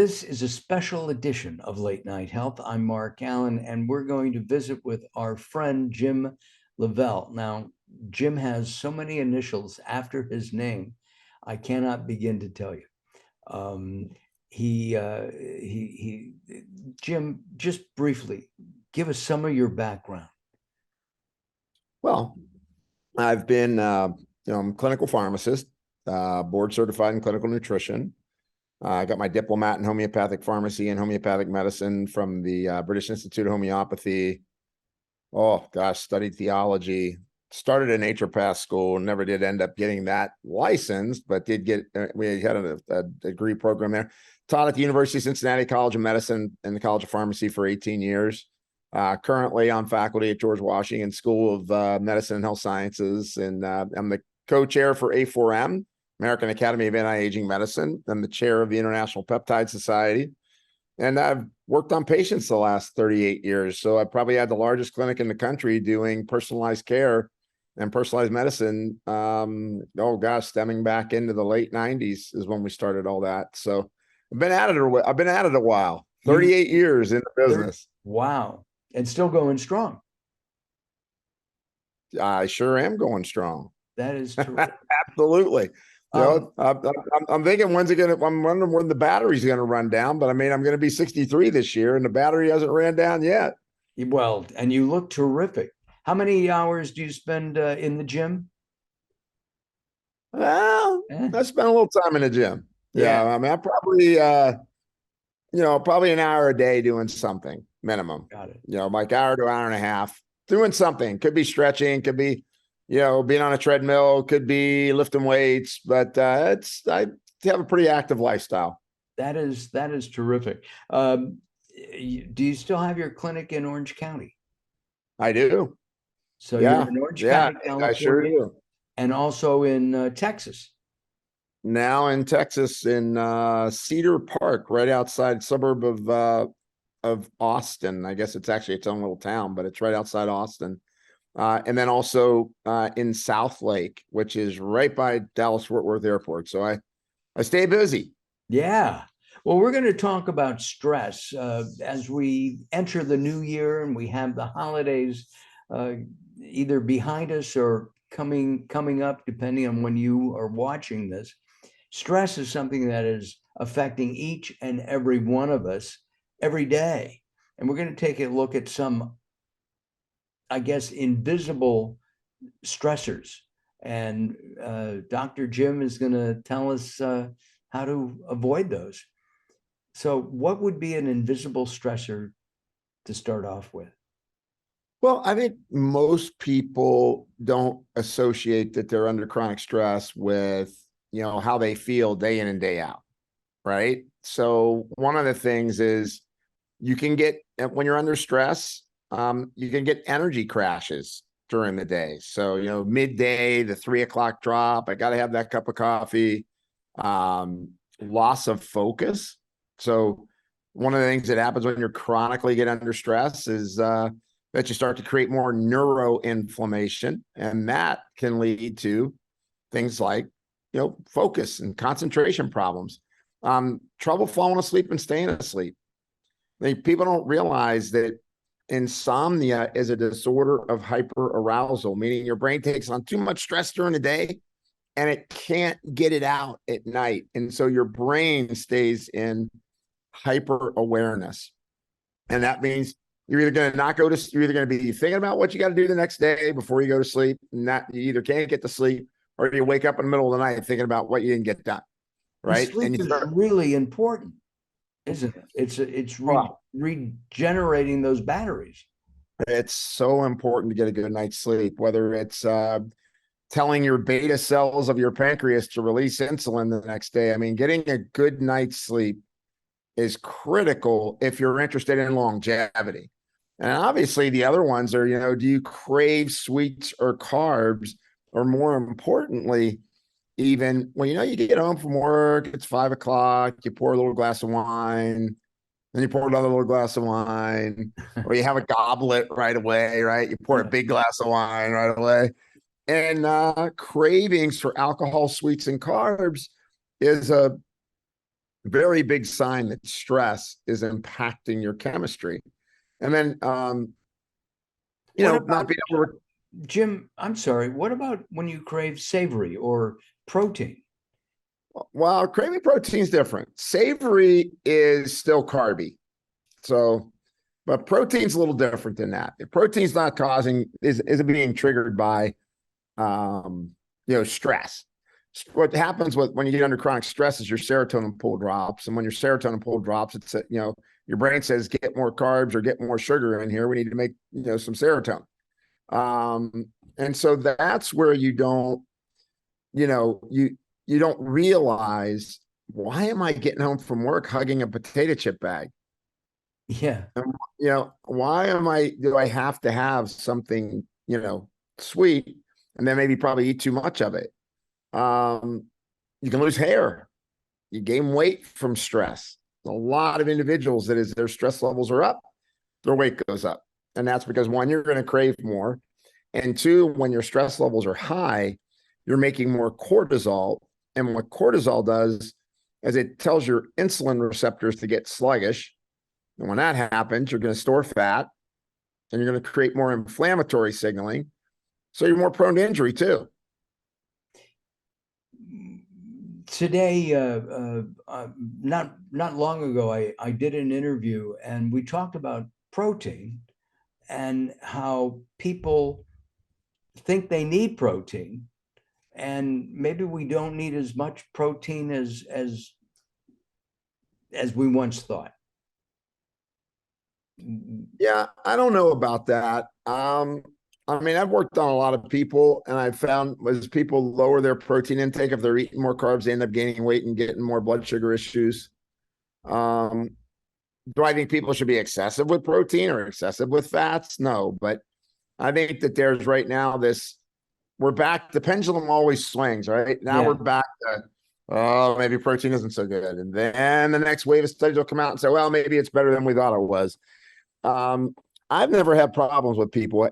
This is a special edition of Late Night Health. I'm Mark Alyn, and we're going to visit with our friend Jim LaValle. Now, Jim has so many initials after his name, I cannot begin to tell you. Jim, just briefly, give us some of your background. Well, I've been, I'm a clinical pharmacist, board certified in clinical nutrition. I got my diplomat in homeopathic pharmacy and homeopathic medicine from the British Institute of Homeopathy. Oh gosh, studied theology, started a naturopath school, never did end up getting that licensed, but did get, we had a degree program there. Taught at the University of Cincinnati College of Medicine and the College of Pharmacy for 18 years. Currently on faculty at George Washington School of Medicine and Health Sciences. And I'm the co-chair for A4M, American Academy of Anti-Aging Medicine. I'm the chair of the International Peptide Society. And I've worked on patients the last 38 years. So I probably had the largest clinic in the country doing personalized care and personalized medicine. Stemming back into the late 90s is when we started all that. So I've been at it a while, 38 years in the business. Wow. And still going strong. I sure am going strong. That is terrific. Absolutely. I'm thinking I'm wondering when the battery's going to run down, but I mean, I'm going to be 63 this year and the battery hasn't ran down yet. Well, and you look terrific. How many hours do you spend in the gym? Well, I spent a little time in the gym. Yeah. I mean, I probably, probably an hour a day doing something minimum. Got it. Like hour to hour and a half doing something. Could be stretching, could be, being on a treadmill, could be lifting weights, but I have a pretty active lifestyle. That is terrific. Do you still have your clinic in Orange County? I do. So you're in Orange County, California, I sure do. And also in Texas. Now in Texas, in Cedar Park, right outside suburb of Austin. I guess it's actually its own little town, but it's right outside Austin. And then also in South Lake, which is right by Dallas-Fort Worth Airport. So I stay busy. Yeah. Well, we're going to talk about stress as we enter the new year and we have the holidays either behind us or coming up, depending on when you are watching this. Stress is something that is affecting each and every one of us every day. And we're going to take a look at some, I guess, invisible stressors. And Dr. Jim is going to tell us how to avoid those. So what would be an invisible stressor to start off with? Well, I think most people don't associate that they're under chronic stress with, how they feel day in and day out, right? So one of the things is you can get, when you're under stress, you can get energy crashes during the day. So, midday, the 3 o'clock drop, I got to have that cup of coffee, loss of focus. So one of the things that happens when you're chronically get under stress is that you start to create more neuroinflammation, and that can lead to things like, focus and concentration problems, trouble falling asleep and staying asleep. People don't realize that insomnia is a disorder of hyperarousal, meaning your brain takes on too much stress during the day and it can't get it out at night. And so your brain stays in hyper awareness. And that means you're either going to be thinking about what you got to do the next day before you go to sleep. And that you either can't get to sleep or you wake up in the middle of the night thinking about what you didn't get done. Right. And sleep is really important, isn't it? It's regenerating those batteries. It's so important to get a good night's sleep, whether it's telling your beta cells of your pancreas to release insulin the next day. I mean, getting a good night's sleep is critical if you're interested in longevity. And obviously the other ones are, do you crave sweets or carbs? Or more importantly, even when, you get home from work, it's 5 o'clock, you pour a little glass of wine, then you pour another little glass of wine, or you have a goblet right away, right? You pour a big glass of wine right away. And cravings for alcohol, sweets, and carbs is a very big sign that stress is impacting your chemistry. And then, What not about, being able to, Jim, I'm sorry, what about when you crave savory or protein? well, craving protein is different. Savory is still carby. So, but protein's a little different than that. If protein's not causing, is being triggered by, stress. What happens when you get under chronic stress is your serotonin pool drops. And when your serotonin pool drops, your brain says, get more carbs or get more sugar in here. We need to make, some serotonin. And so that's where you don't, you don't realize, why am I getting home from work hugging a potato chip bag? Yeah. And, why do I have to have something, sweet, and then maybe probably eat too much of it? You can lose hair. You gain weight from stress. A lot of individuals that as their stress levels are up, their weight goes up. And that's because, one, you're going to crave more. And two, when your stress levels are high, you're making more cortisol. And what cortisol does is it tells your insulin receptors to get sluggish. And when that happens, you're going to store fat and you're going to create more inflammatory signaling. So you're more prone to injury too. Today, not long ago, I did an interview and we talked about protein and how people think they need protein, and maybe we don't need as much protein as we once thought. Yeah, I don't know about that. I mean, I've worked on a lot of people, and I've found as people lower their protein intake, if they're eating more carbs, they end up gaining weight and getting more blood sugar issues. Um, do I think people should be excessive with protein or excessive with fats? No, but I think that there's right now we're back, the pendulum always swings, right? Now we're Yeah. back to, oh, maybe protein isn't so good. And then the next wave of studies will come out and say, well, maybe it's better than we thought it was. I've never had problems with people,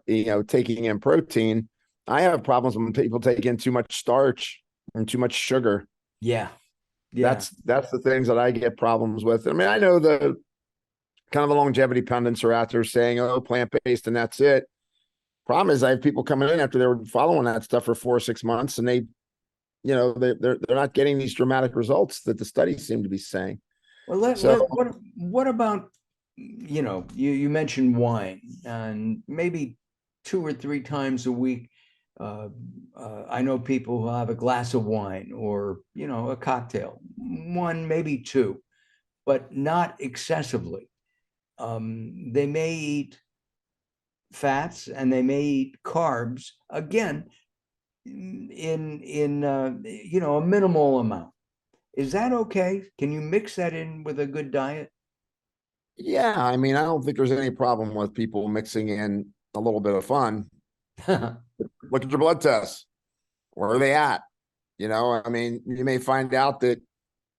taking in protein. I have problems when people take in too much starch and too much sugar. Yeah. Yeah. That's the things that I get problems with. I mean, I know the kind of the longevity pundits are out there saying, oh, plant-based and that's it. Problem is, I have people coming in after they were following that stuff for 4 or 6 months, and they're not getting these dramatic results that the studies seem to be saying. Well, So what about, you mentioned wine, and maybe 2 or 3 times a week. I know people who have a glass of wine or, a cocktail, one, maybe two, but not excessively. They may eat fats and they may eat carbs, again, in a minimal amount. Is that okay? Can you mix that in with a good diet? yeah, I mean, I don't think there's any problem with people mixing in a little bit of fun. Look at your blood tests. Where are they at? I mean, you may find out that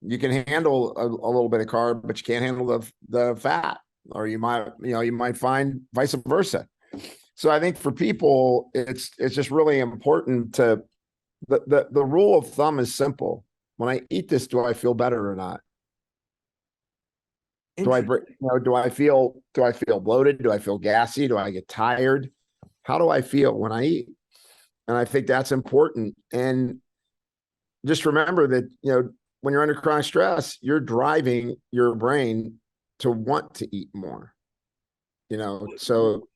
you can handle a little bit of carb, but you can't handle the fat, or you might find vice versa. So I think for people, it's just really important to the rule of thumb is simple. When I eat this, do I feel better or not? Do I feel bloated? Do I feel gassy? Do I get tired? How do I feel when I eat? And I think that's important. And just remember that, when you're under chronic stress, you're driving your brain to want to eat more, so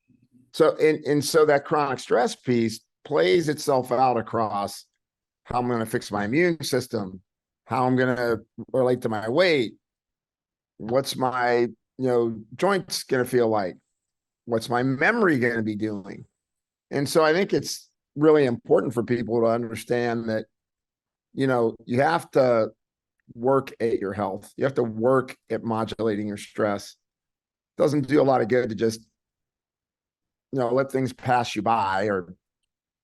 that chronic stress piece plays itself out across how I'm going to fix my immune system, how I'm going to relate to my weight, what's my, joints going to feel like, what's my memory going to be doing. And so I think it's really important for people to understand that, you have to work at your health. You have to work at modulating your stress. It doesn't do a lot of good to just, let things pass you by, or,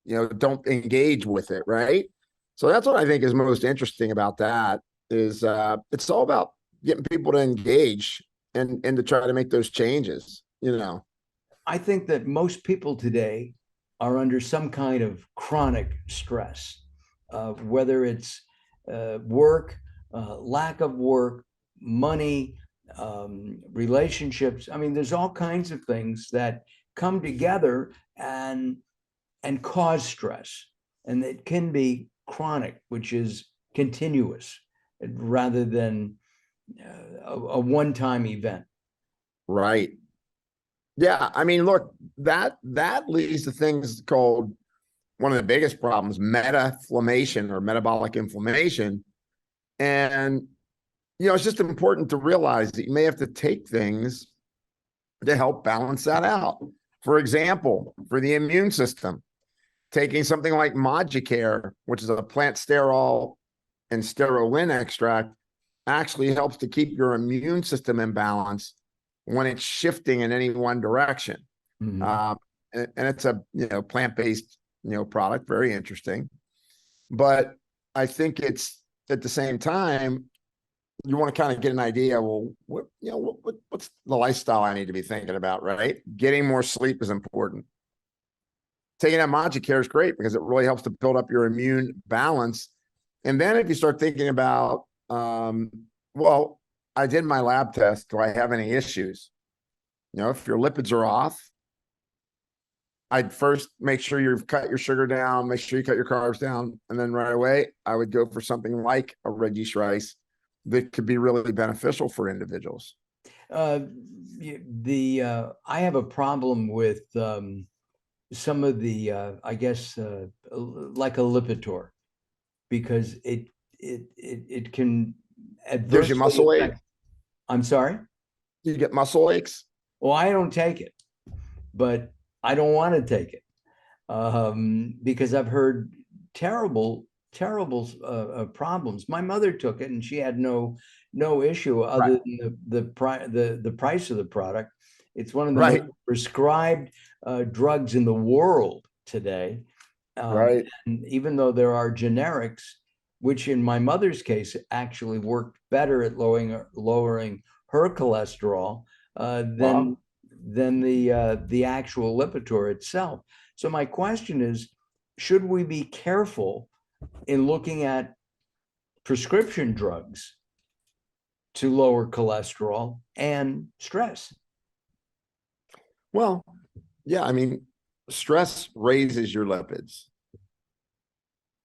don't engage with it. Right. So that's what I think is most interesting about that is it's all about getting people to engage and to try to make those changes. I think that most people today are under some kind of chronic stress, whether it's work, lack of work, money, relationships. I mean, there's all kinds of things that come together and cause stress, and it can be chronic, which is continuous rather than a one-time event. Right. Yeah. I mean, look, that leads to things called, one of the biggest problems, meta-inflammation or metabolic inflammation. And, it's just important to realize that you may have to take things to help balance that out. For example, for the immune system, taking something like Moducare, which is a plant sterol and sterolin extract, actually helps to keep your immune system in balance when it's shifting in any one direction. Mm-hmm. And it's a plant-based product, very interesting. But I think it's, at the same time, you want to kind of get an idea, well, what's the lifestyle I need to be thinking about, right? Getting more sleep is important. Taking that Moducare is great because it really helps to build up your immune balance. And then if you start thinking about, well, I did my lab test. Do I have any issues? If your lipids are off, I'd first make sure you've cut your sugar down, make sure you cut your carbs down. And then right away, I would go for something like a red yeast rice that could be really beneficial for individuals. I have a problem with some of the I guess like a Lipitor, because it can Gives you muscle adversely ache. affect. I'm sorry? You get muscle aches. Well, I don't take it, but I don't want to take it because I've heard terrible problems. My mother took it and she had no issue other Right. than the price of the product. It's one of the Right. most prescribed drugs in the world today. Right. And even though there are generics, which in my mother's case actually worked better at lowering her cholesterol Wow. than the actual Lipitor itself. So my question is, should we be careful in looking at prescription drugs to lower cholesterol and stress? Well, yeah, I mean, stress raises your lipids.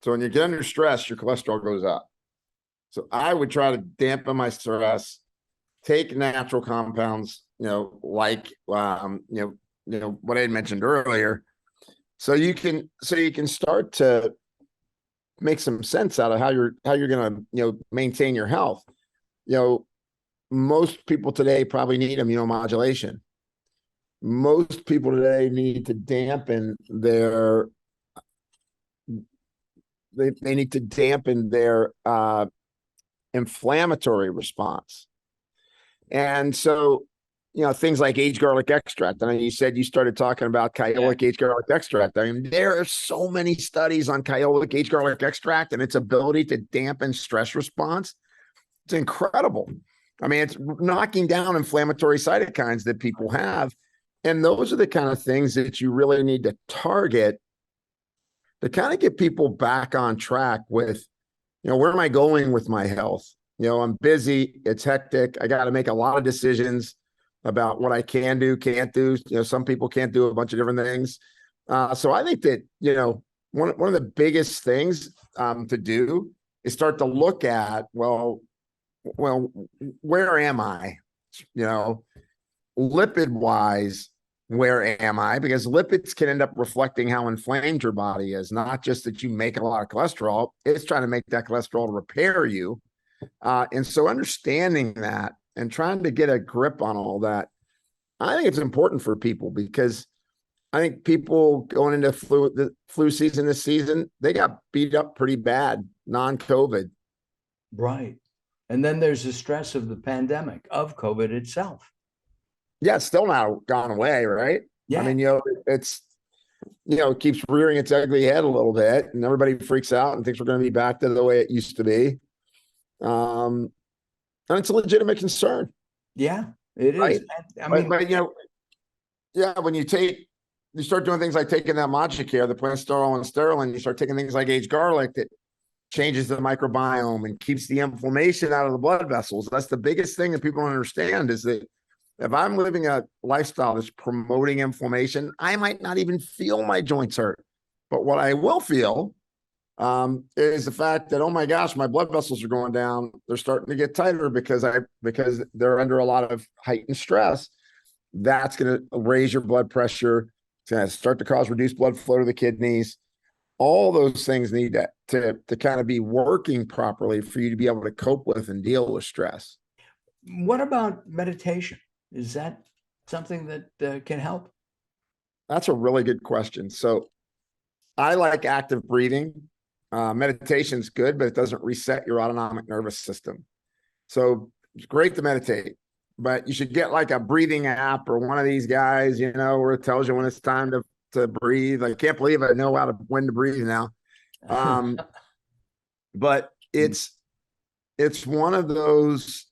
So when you get under stress, your cholesterol goes up. So I would try to dampen my stress, take natural compounds, like what I had mentioned earlier. So you can start to make some sense out of how you're going to, maintain your health. Most people today probably need immunomodulation. Most people today need to dampen their inflammatory response. And so, things like aged garlic extract. I know you said you started talking about Kyolic aged garlic extract. I mean, there are so many studies on Kyolic aged garlic extract and its ability to dampen stress response. It's incredible. I mean, it's knocking down inflammatory cytokines that people have. And those are the kind of things that you really need to target to kind of get people back on track with, where am I going with my health? I'm busy. It's hectic. I got to make a lot of decisions about what I can do, can't do. Some people can't do a bunch of different things. So I think that, one of the biggest things to do is start to look at, well, where am I? Lipid wise, where am I? Because lipids can end up reflecting how inflamed your body is, not just that you make a lot of cholesterol. It's trying to make that cholesterol to repair you. And so understanding that and trying to get a grip on all that, I think it's important for people, because I think people going into the flu season this season, they got beat up pretty bad, non-COVID. Right. And then there's the stress of the pandemic, of COVID itself. Yeah, it's still not gone away, right? Yeah. I mean, it's, it keeps rearing its ugly head a little bit, and everybody freaks out and thinks we're going to be back to the way it used to be. And it's a legitimate concern. Yeah, it is. Right? I mean, but yeah, when you start doing things like taking that Moducare, the plant sterol and sterolin, you start taking things like aged garlic that changes the microbiome and keeps the inflammation out of the blood vessels. That's the biggest thing that people don't understand, is that if I'm living a lifestyle that's promoting inflammation, I might not even feel my joints hurt. But what I will feel is the fact that, oh my gosh, my blood vessels are going down. They're starting to get tighter because they're under a lot of heightened stress. That's going to raise your blood pressure. It's going to start to cause reduced blood flow to the kidneys. All those things need to kind of be working properly for you to be able to cope with and deal with stress. What about meditation? Is that something that can help? That's a really good question. So I like active breathing. Meditation's good, but it doesn't reset your autonomic nervous system. So it's great to meditate, but you should get like a breathing app or one of these guys, where it tells you when it's time to breathe. I can't believe I know when to breathe now. But it's one of those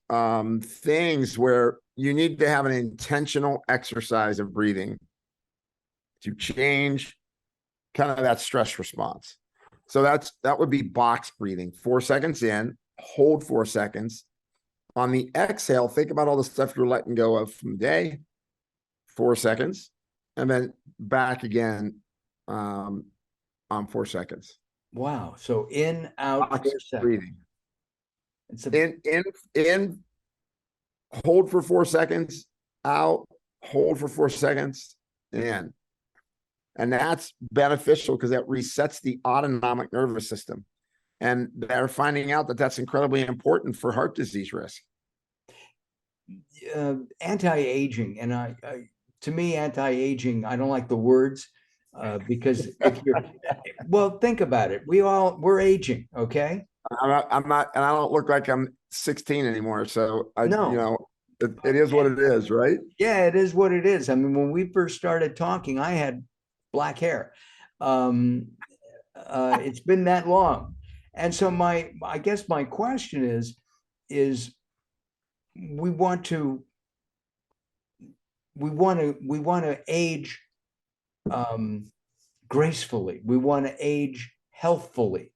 things where you need to have an intentional exercise of breathing to change kind of that stress response. So that would be box breathing. 4 seconds in, hold 4 seconds. On the exhale, think about all the stuff you're letting go of from the day, 4 seconds, and then back again on 4 seconds. Wow. So in, out, Box 4 seconds. breathing. It's a In, hold for 4 seconds, out, hold for 4 seconds, in. And that's beneficial because that resets the autonomic nervous system. And they're finding out that that's incredibly important for heart disease risk. Anti-aging, and to me, anti-aging, I don't like the words because if you're, well, think about it. We're aging, okay? I'm not, and I don't look like I'm 16 anymore. So No. It is what it is, right? Yeah, it is what it is. I mean, when we first started talking, I had black hair. It's been that long. And so I guess my question is we want to age gracefully. We want to age healthfully.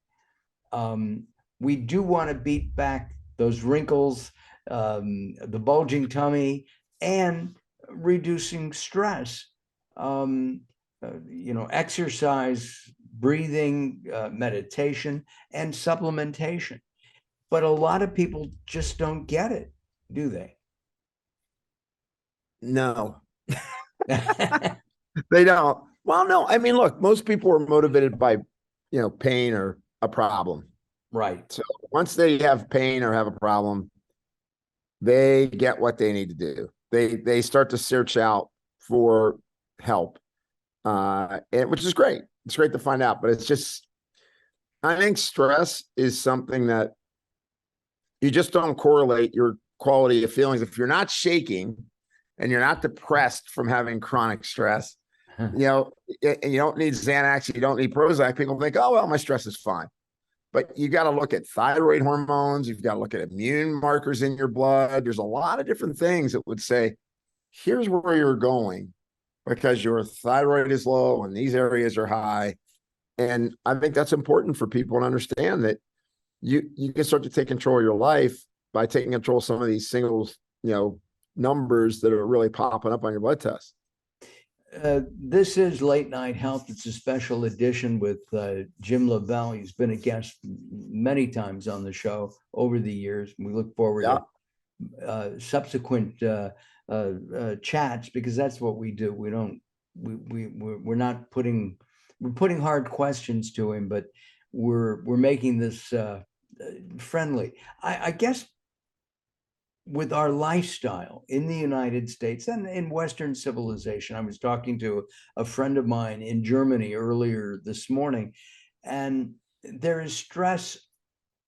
We do want to beat back those wrinkles, the bulging tummy, and reducing stress. Exercise, breathing, meditation, and supplementation. But a lot of people just don't get it, do they? No, they don't. Well, no, I mean, look, most people are motivated by, pain or a problem. Right. So once they have pain or have a problem, they get what they need to do. They start to search out for help, which is great. It's great to find out, but it's just, I think stress is something that you just don't correlate your quality of feelings. If you're not shaking and you're not depressed from having chronic stress, and you don't need Xanax, you don't need Prozac, people think, oh, well, my stress is fine. But you got to look at thyroid hormones. You've got to look at immune markers in your blood. There's a lot of different things that would say, here's where you're going because your thyroid is low and these areas are high. And I think that's important for people to understand that you can start to take control of your life by taking control of some of these singles, numbers that are really popping up on your blood test. This is Late Night Health. It's a special edition with Jim LaValle. He's been a guest many times on the show over the years. We look forward to subsequent chats because that's what we do. We're not putting hard questions to him, but we're making this friendly. I guess with our lifestyle in the United States and in Western civilization. I was talking to a friend of mine in Germany earlier this morning, and there is stress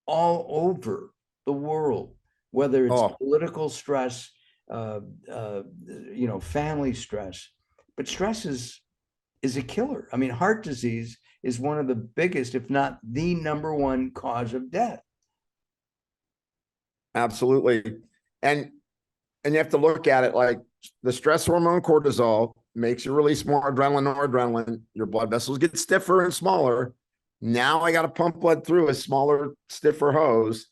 all over the world, whether it's political stress, family stress, but stress is a killer. I mean, heart disease is one of the biggest, if not the number one cause of death. Absolutely. And you have to look at it like the stress hormone cortisol makes you release more adrenaline, noradrenaline. Your blood vessels get stiffer and smaller. Now I got to pump blood through a smaller, stiffer hose.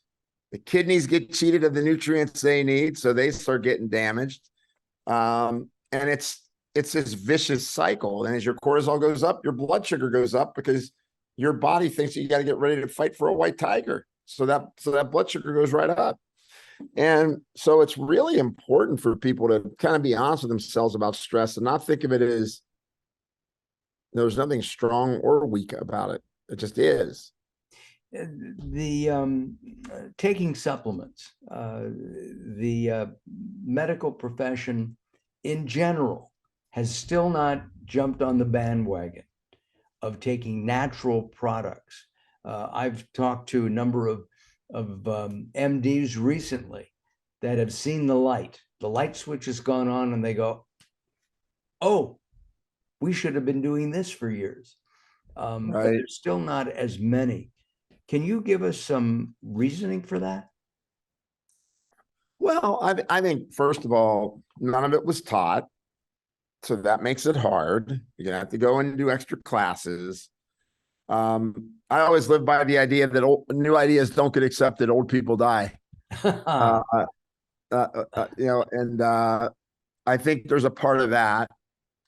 The kidneys get cheated of the nutrients they need, so they start getting damaged. And it's this vicious cycle. And as your cortisol goes up, your blood sugar goes up because your body thinks you got to get ready to fight for a white tiger. So that blood sugar goes right up. And so it's really important for people to kind of be honest with themselves about stress and not think of it as there's nothing strong or weak about it. It just is. The taking supplements, the medical profession in general has still not jumped on the bandwagon of taking natural products. I've talked to a number of MDs recently that have seen the light. The light switch has gone on and they go, oh, we should have been doing this for years. But Right. there's still not as many. Can you give us some reasoning for that? Well, I think, first of all, none of it was taught. So that makes it hard. You're going to have to go and do extra classes. I always live by the idea that new ideas don't get accepted. Old people die. And I think there's a part of that.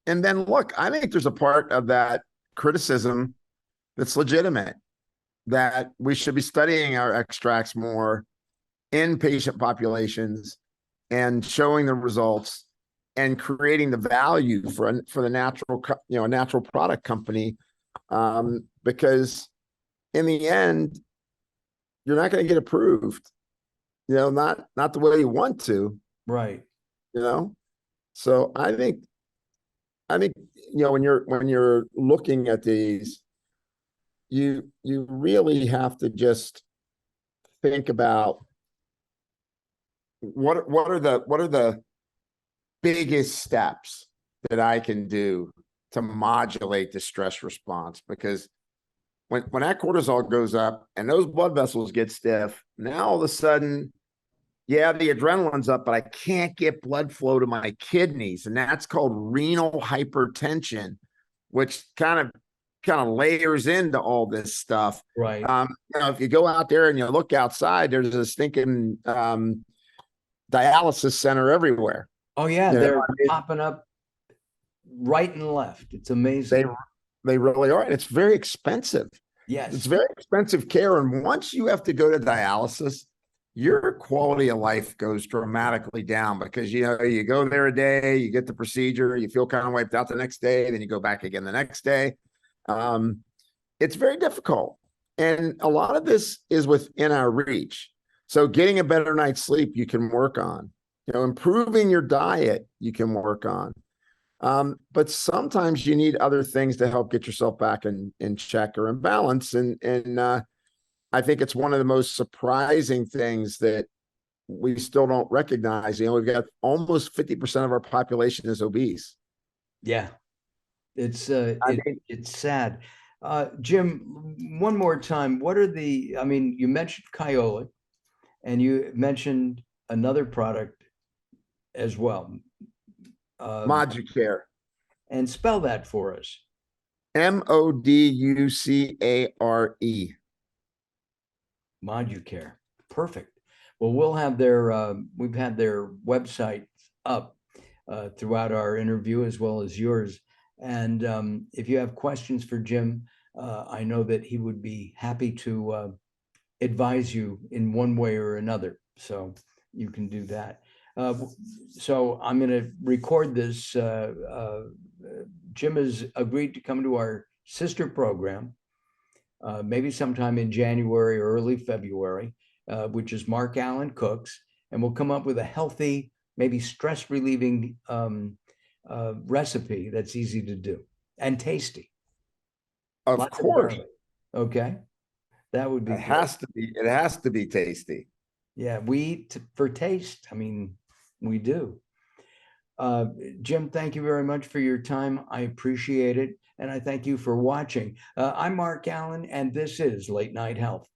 And then look, I think there's a part of that criticism that's legitimate, that we should be studying our extracts more in patient populations and showing the results and creating the value for the natural product company. Because in the end, you're not going to get approved, not the way you want to, right. So I think, when you're looking at these, you really have to just think about what are the biggest steps that I can do to modulate the stress response. Because when that cortisol goes up and those blood vessels get stiff, now all of a sudden, yeah, the adrenaline's up, but I can't get blood flow to my kidneys. And that's called renal hypertension, which kind of layers into all this stuff. Right. If you go out there and you look outside, there's a stinking dialysis center everywhere. Oh yeah, they're popping up right and left. It's amazing. They really are. And it's very expensive. Yes. It's very expensive care. And once you have to go to dialysis, your quality of life goes dramatically down, because you go there a day, you get the procedure, you feel kind of wiped out the next day, then you go back again the next day. It's very difficult. And a lot of this is within our reach. So getting a better night's sleep, you can work on. Improving your diet, you can work on. But sometimes you need other things to help get yourself back in check or in balance. And I think it's one of the most surprising things that we still don't recognize. We've got almost 50% of our population is obese. Yeah, it's sad. Jim, one more time, you mentioned Kyolic and you mentioned another product as well. Moducare. And spell that for us. Moducare. Moducare. Perfect. Well, we've had their website up throughout our interview as well as yours. And if you have questions for Jim, I know that he would be happy to advise you in one way or another. So you can do that. So I'm going to record this. Jim has agreed to come to our sister program, maybe sometime in January or early February, which is Mark Alyn Cooks, and we'll come up with a healthy, maybe stress relieving recipe that's easy to do and tasty. Of course. Okay. That would be. It has to be tasty. Yeah, we eat for taste. I mean, we do. Jim, thank you very much for your time. I appreciate it. And I thank you for watching. I'm Mark Alyn, and this is Late Night Health.